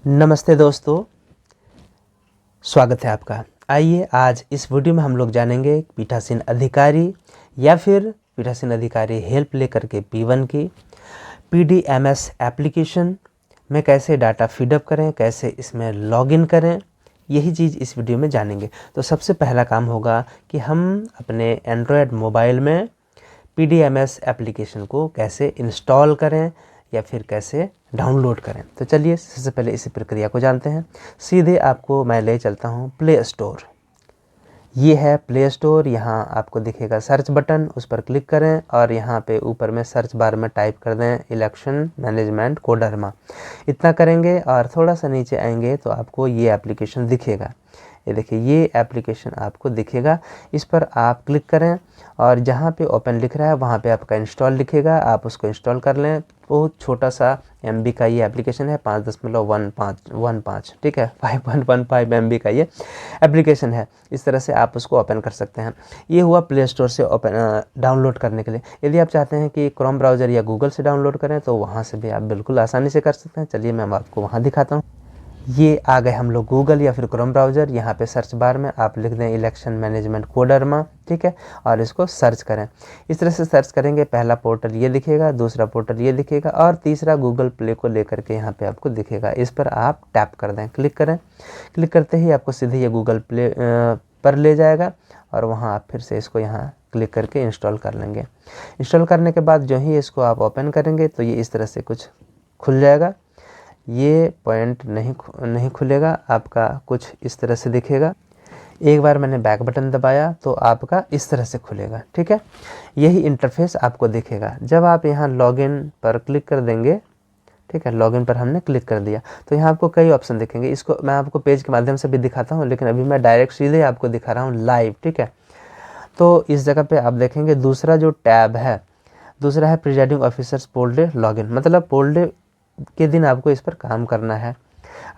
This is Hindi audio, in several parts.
नमस्ते दोस्तों, स्वागत है आपका। आइए आज इस वीडियो में हम लोग जानेंगे पीठासीन अधिकारी या फिर पीठासीन अधिकारी हेल्प लेकर के P1 की PDMS एप्लीकेशन में कैसे डाटा फीडअप करें, कैसे इसमें लॉगिन करें, यही चीज़ इस वीडियो में जानेंगे। तो सबसे पहला काम होगा कि हम अपने एंड्रॉयड मोबाइल में PDMS एप्लीकेशन को कैसे इंस्टॉल करें या फिर कैसे डाउनलोड करें। तो चलिए सबसे पहले इसी प्रक्रिया को जानते हैं। सीधे आपको मैं ले चलता हूं प्ले स्टोर। ये है प्ले स्टोर। यहाँ आपको दिखेगा सर्च बटन, उस पर क्लिक करें और यहाँ पे ऊपर में सर्च बार में टाइप कर दें इलेक्शन मैनेजमेंट कोडरमा। इतना करेंगे और थोड़ा सा नीचे आएंगे तो आपको ये एप्लीकेशन दिखेगा। ये देखिए, ये एप्लीकेशन आपको दिखेगा। इस पर आप क्लिक करें और जहाँ पे ओपन लिख रहा है वहाँ पे आपका इंस्टॉल लिखेगा, आप उसको इंस्टॉल कर लें। बहुत छोटा सा MB का ये एप्लीकेशन है, 5.15, ठीक है, 5.15 MB का ये एप्लीकेशन है। इस तरह से आप उसको ओपन कर सकते हैं। ये हुआ प्ले स्टोर से ओपन डाउनलोड करने के लिए। यदि आप चाहते हैं कि क्रोम ब्राउज़र या गूगल से डाउनलोड करें तो वहाँ से भी आप बिल्कुल आसानी से कर सकते हैं। चलिए मैं आपको वहाँ दिखाता हूँ। ये आ गए हम लोग गूगल या फिर क्रोम ब्राउज़र। यहाँ पे सर्च बार में आप लिख दें इलेक्शन मैनेजमेंट कोडरमा, ठीक है, और इसको सर्च करें। इस तरह से सर्च करेंगे, पहला पोर्टल ये दिखेगा, दूसरा पोर्टल ये दिखेगा और तीसरा गूगल प्ले को लेकर के यहाँ पे आपको दिखेगा। इस पर आप टैप कर दें, क्लिक करें। क्लिक करते ही आपको सीधे ये गूगल प्ले पर ले जाएगा और वहाँ आप फिर से इसको यहाँ क्लिक करके इंस्टॉल कर लेंगे। इंस्टॉल करने के बाद जो ही इसको आप ओपन करेंगे तो ये इस तरह से कुछ खुल जाएगा। ये पॉइंट नहीं खुलेगा, आपका कुछ इस तरह से दिखेगा। एक बार मैंने बैक बटन दबाया तो आपका इस तरह से खुलेगा, ठीक है। यही इंटरफेस आपको दिखेगा। जब आप यहाँ लॉगिन पर क्लिक कर देंगे, ठीक है, लॉगिन पर हमने क्लिक कर दिया तो यहाँ आपको कई ऑप्शन दिखेंगे। इसको मैं आपको पेज के माध्यम से भी दिखाता हूँ, लेकिन अभी मैं डायरेक्ट सीधे आपको दिखा रहा हूँ लाइव, ठीक है। तो इस जगह पे आप देखेंगे दूसरा जो टैब है, दूसरा है presiding officers poll day login. मतलब पोल डे के दिन आपको इस पर काम करना है।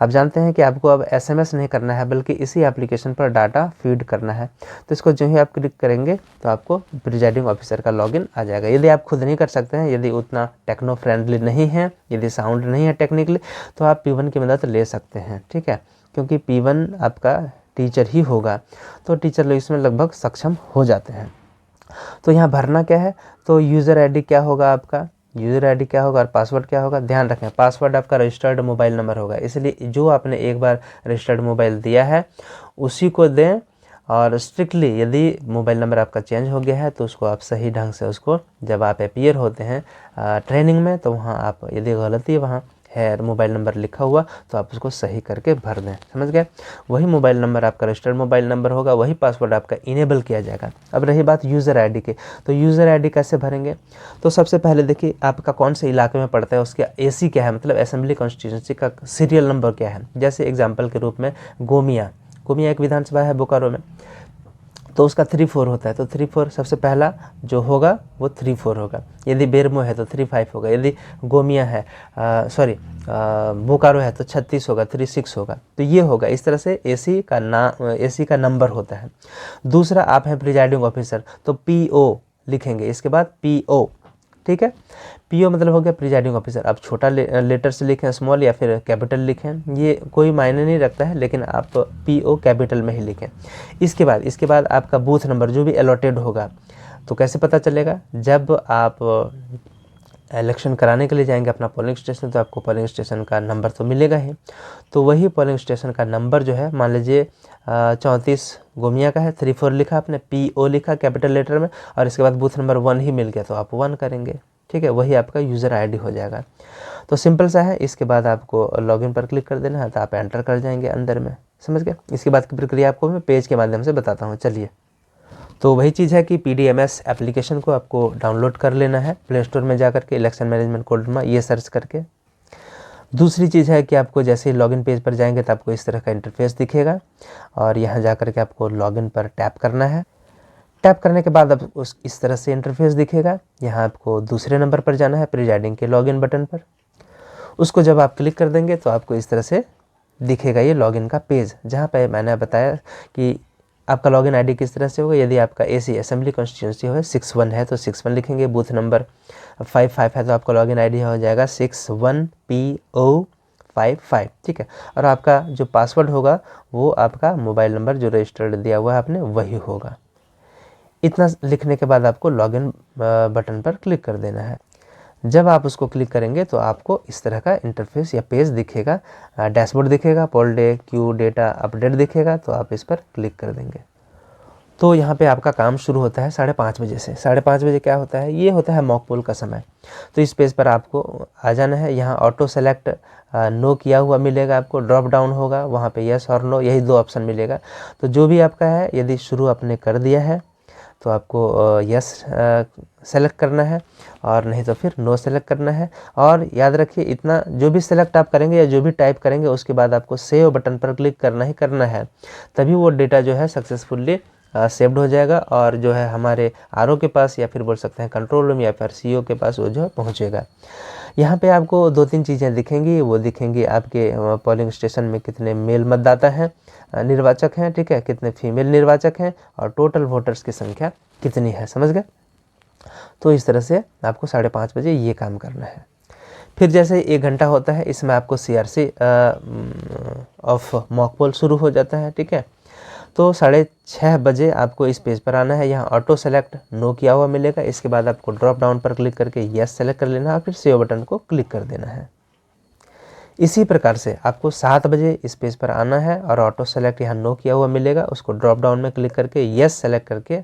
आप जानते हैं कि आपको अब SMS नहीं करना है, बल्कि इसी एप्लीकेशन पर डाटा फीड करना है। तो इसको जो ही आप क्लिक करेंगे तो आपको प्रिजाइडिंग ऑफिसर का लॉगिन आ जाएगा। यदि आप खुद नहीं कर सकते हैं, यदि उतना टेक्नो फ्रेंडली नहीं है, यदि साउंड नहीं है टेक्निकली, तो आप P1 की मदद ले सकते हैं, ठीक है, क्योंकि P1 आपका टीचर ही होगा, तो टीचर लोग इसमें लगभग सक्षम हो जाते हैं। तो यहाँ भरना क्या है, तो यूज़र ID क्या होगा, आपका यूज़र ID क्या होगा और पासवर्ड क्या होगा। ध्यान रखें, पासवर्ड आपका रजिस्टर्ड मोबाइल नंबर होगा, इसलिए जो आपने एक बार रजिस्टर्ड मोबाइल दिया है उसी को दें। और स्ट्रिक्टली यदि मोबाइल नंबर आपका चेंज हो गया है तो उसको आप सही ढंग से उसको, जब आप अपीयर होते हैं ट्रेनिंग में, तो वहाँ आप यदि गलती वहाँ है मोबाइल नंबर लिखा हुआ तो आप उसको सही करके भर दें, समझ गए। वही मोबाइल नंबर आपका रजिस्टर्ड मोबाइल नंबर होगा, वही पासवर्ड आपका इनेबल किया जाएगा। अब रही बात यूज़र ID की, तो यूज़र ID कैसे भरेंगे। तो सबसे पहले देखिए आपका कौन से इलाके में पड़ता है, उसका AC क्या है, मतलब असेंबली कॉन्स्टिट्यूंसी का सीरियल नंबर क्या है। जैसे एग्जाम्पल के रूप में गोमिया एक विधानसभा है बोकारो में, तो उसका 34 होता है, तो 34 सबसे पहला जो होगा वो 34 होगा। यदि बेरमो है तो 35 होगा। यदि गोमिया है बोकारो है तो 36 होगा, 36 होगा। तो ये होगा, इस तरह से AC का नंबर होता है। दूसरा आप हैं प्रिजाइडिंग ऑफिसर, तो PO लिखेंगे, इसके बाद PO, ठीक है। PO मतलब हो गया प्रिजाइडिंग ऑफिसर। आप छोटा लेटर से लिखें, स्मॉल या फिर कैपिटल लिखें, ये कोई मायने नहीं रखता है, लेकिन आप PO कैपिटल में ही लिखें। इसके बाद आपका बूथ नंबर जो भी अलॉटेड होगा। तो कैसे पता चलेगा, जब आप इलेक्शन कराने के लिए जाएंगे अपना पोलिंग स्टेशन, तो आपको पोलिंग स्टेशन का नंबर तो मिलेगा ही। तो वही पोलिंग स्टेशन का नंबर जो है, मान लीजिए 34 गोमिया का है, 34 लिखा आपने, PO लिखा कैपिटल लेटर में, और इसके बाद बूथ नंबर 1 ही मिल गया तो आप 1 करेंगे, ठीक है। वही आपका यूज़र ID हो जाएगा। तो सिंपल सा है। इसके बाद आपको लॉगिन पर क्लिक कर देना है तो आप एंटर कर जाएंगे अंदर में, समझ गए। इसके बाद की प्रक्रिया आपको मैं पेज के माध्यम से बताता हूँ। चलिए, तो वही चीज़ है कि PDMS एप्लीकेशन को आपको डाउनलोड कर लेना है प्ले स्टोर में जाकर के, इलेक्शन मैनेजमेंट कोडरमा ये सर्च करके। दूसरी चीज़ है कि आपको जैसे ही लॉगिन पेज पर जाएंगे तो आपको इस तरह का इंटरफेस दिखेगा और यहाँ जाकर के आपको लॉगिन पर टैप करना है। टैप करने के बाद अब इस तरह से इंटरफेस दिखेगा। यहाँ आपको दूसरे नंबर पर जाना है, प्रिजाइडिंग के लॉगिन बटन पर। उसको जब आप क्लिक कर देंगे तो आपको इस तरह से दिखेगा ये लॉगिन का पेज, जहाँ पे मैंने बताया कि आपका लॉगिन ID किस तरह से होगा। यदि आपका AC असेंबली कॉन्स्टिट्यूंसी हो 61 है तो 61 लिखेंगे, बूथ नंबर 55 है तो आपका लॉगिन ID हो जाएगा 61PO 55, ठीक है। और आपका जो पासवर्ड होगा वो आपका मोबाइल नंबर जो रजिस्टर्ड दिया हुआ है आपने वही होगा। इतना लिखने के बाद आपको लॉगिन बटन पर क्लिक कर देना है। जब आप उसको क्लिक करेंगे तो आपको इस तरह का इंटरफेस या पेज दिखेगा, डैशबोर्ड दिखेगा, poll day, Q, data update दिखेगा, तो आप इस पर क्लिक कर देंगे। तो यहाँ पे आपका काम शुरू होता है 5:30 बजे से। 5:30 बजे क्या होता है, ये होता है मॉक पोल का समय। तो इस पेज पर आपको आ जाना है। यहाँ ऑटो सेलेक्ट नो किया हुआ मिलेगा आपको, ड्रॉप डाउन होगा, वहाँ पे यस और नो, यही 2 ऑप्शन मिलेगा। तो जो भी आपका है, यदि शुरू आपने कर दिया है तो आपको यस सेलेक्ट करना है, और नहीं तो फिर नो सेलेक्ट करना है। और याद रखिए, इतना जो भी सेलेक्ट आप करेंगे या जो भी टाइप करेंगे उसके बाद आपको सेव बटन पर क्लिक करना ही करना है, तभी वो डेटा जो है सक्सेसफुली सेव्ड हो जाएगा और जो है हमारे आरओ के पास, या फिर बोल सकते हैं कंट्रोल रूम, या फिर सीईओ के पास वो जो है पहुँचेगा। यहाँ पे आपको 2-3 चीज़ें दिखेंगी। वो दिखेंगी आपके पोलिंग स्टेशन में कितने मेल मतदाता हैं, निर्वाचक हैं, ठीक है, कितने फीमेल निर्वाचक हैं, और टोटल वोटर्स की संख्या कितनी है, समझ गए। तो इस तरह से आपको 5:30 बजे ये काम करना है। फिर जैसे 1 घंटा होता है, इसमें आपको CRC ऑफ मॉक पोल शुरू हो जाता है, ठीक है। तो 6:30 बजे आपको इस पेज पर आना है। यहाँ ऑटो सेलेक्ट नो किया हुआ मिलेगा। इसके बाद आपको ड्रॉप डाउन पर क्लिक करके यस सेलेक्ट कर लेना है, फिर सेव बटन को क्लिक कर देना है। इसी प्रकार से आपको 7 बजे इस पेज पर आना है और ऑटो सेलेक्ट यहाँ नो किया हुआ मिलेगा, उसको ड्रॉप डाउन में क्लिक करके यस सेलेक्ट करके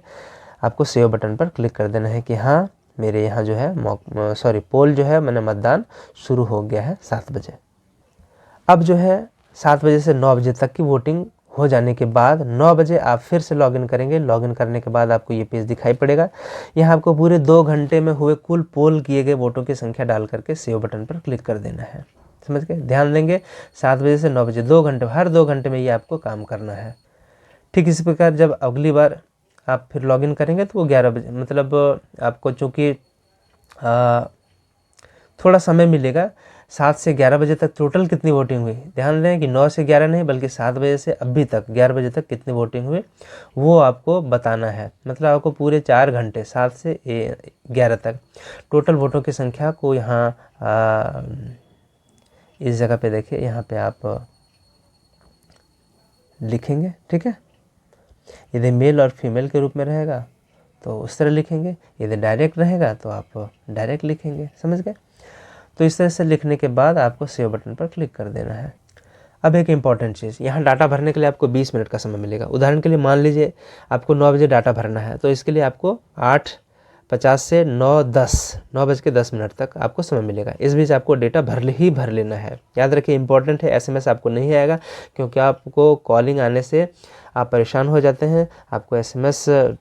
आपको सेव बटन पर क्लिक कर देना है कि हाँ, मेरे यहाँ जो है पोल जो है, मैंने मतदान शुरू हो गया है 7 बजे। अब जो है 7 बजे से 9 बजे तक की वोटिंग हो जाने के बाद 9 बजे आप फिर से लॉगिन करेंगे। लॉगिन करने के बाद आपको ये पेज दिखाई पड़ेगा। यहाँ आपको पूरे 2 घंटे में हुए कुल पोल किए गए वोटों की संख्या डाल करके सेव बटन पर क्लिक कर देना है, समझ गए। ध्यान देंगे, 7 बजे से 9 बजे 2 घंटे, हर 2 घंटे में ये आपको काम करना है। ठीक इसी प्रकार जब अगली बार आप फिर लॉगिन करेंगे तो वो 11 बजे, मतलब आपको चूँकि थोड़ा समय मिलेगा, 7 से 11 बजे तक टोटल कितनी वोटिंग हुई, ध्यान दें कि 9 से 11 नहीं बल्कि 7 बजे से अभी तक 11 बजे तक कितनी वोटिंग हुई वो आपको बताना है। मतलब आपको पूरे 4 घंटे 7 से 11 तक टोटल वोटों की संख्या को यहाँ इस जगह पे देखिए, यहाँ पे आप लिखेंगे, ठीक है। यदि मेल और फीमेल के रूप में रहेगा तो उस तरह लिखेंगे, यदि डायरेक्ट रहेगा तो आप डायरेक्ट लिखेंगे, समझ गए। तो इस तरह से लिखने के बाद आपको सेव बटन पर क्लिक कर देना है। अब एक इम्पॉर्टेंट चीज़, यहाँ डाटा भरने के लिए आपको 20 मिनट का समय मिलेगा। उदाहरण के लिए मान लीजिए आपको 9 बजे डाटा भरना है, तो इसके लिए आपको 8:50 से 9:10 तक आपको समय मिलेगा। इस बीच आपको डेटा भर लेना है। याद रखिए, इंपॉर्टेंट है, SMS आपको नहीं आएगा, क्योंकि आपको कॉलिंग आने से आप परेशान हो जाते हैं। आपको SMS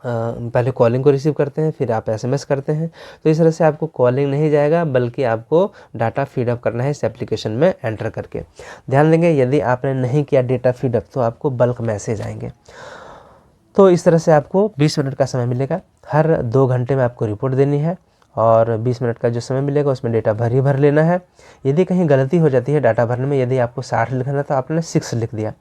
पहले कॉलिंग को रिसीव करते हैं, फिर आप SMS करते हैं, तो इस तरह से आपको कॉलिंग नहीं जाएगा, बल्कि आपको डाटा फीडअप करना है इस एप्लीकेशन में एंटर करके। ध्यान देंगे, यदि आपने नहीं किया डेटा फीडअप तो आपको बल्क मैसेज आएंगे। तो इस तरह से आपको 20 मिनट का समय मिलेगा। हर 2 घंटे में आपको रिपोर्ट देनी है, और 20 मिनट का जो समय मिलेगा उसमें डेटा भर लेना है। यदि कहीं गलती हो जाती है डाटा भरने में, यदि आपको 60 लिखना था आपने 6 लिख दिया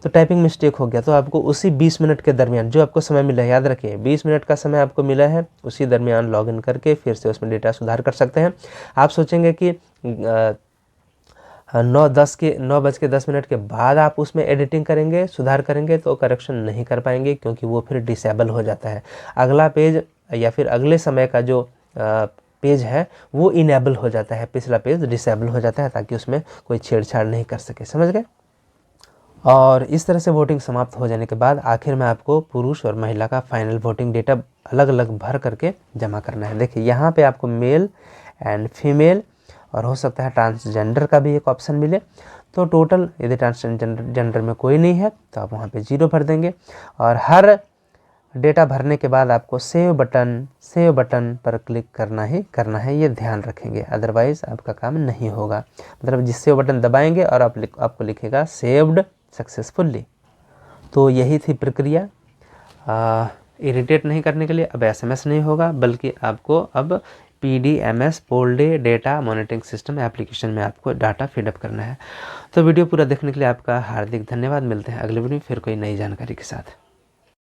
तो टाइपिंग मिस्टेक हो गया, तो आपको उसी 20 मिनट के दरमियान जो आपको समय मिला है, याद रखिए 20 मिनट का समय आपको मिला है, उसी दरमियान लॉगिन करके फिर से उसमें डेटा सुधार कर सकते हैं। आप सोचेंगे कि 9:10 के बाद आप उसमें एडिटिंग करेंगे, सुधार करेंगे, तो करेक्शन नहीं कर पाएंगे, क्योंकि वो फिर डिसेबल हो जाता है। अगला पेज या फिर अगले समय का जो पेज है वो इनेबल हो जाता है, पिछला पेज डिसेबल हो जाता है, ताकि उसमें कोई छेड़छाड़ नहीं कर सके, समझ गए। और इस तरह से वोटिंग समाप्त हो जाने के बाद आखिर में आपको पुरुष और महिला का फाइनल वोटिंग डेटा अलग अलग भर करके जमा करना है। देखिए, यहाँ पे आपको मेल एंड फीमेल और हो सकता है ट्रांसजेंडर का भी एक ऑप्शन मिले। तो टोटल यदि ट्रांसजेंडर में कोई नहीं है तो आप वहाँ पे 0 भर देंगे, और हर डेटा भरने के बाद आपको सेव बटन पर क्लिक करना है, ये ध्यान रखेंगे, अदरवाइज आपका काम नहीं होगा। मतलब जिस सेव बटन दबाएंगे और आपको लिखेगा सेव्ड सक्सेसफुली। तो यही थी प्रक्रिया। इरिटेट नहीं करने के लिए अब SMS नहीं होगा, बल्कि आपको अब PDMS poll day data monitoring system application में आपको डाटा फीडअप करना है। तो वीडियो पूरा देखने के लिए आपका हार्दिक धन्यवाद। मिलते हैं अगले वीडियो में फिर कोई नई जानकारी के साथ।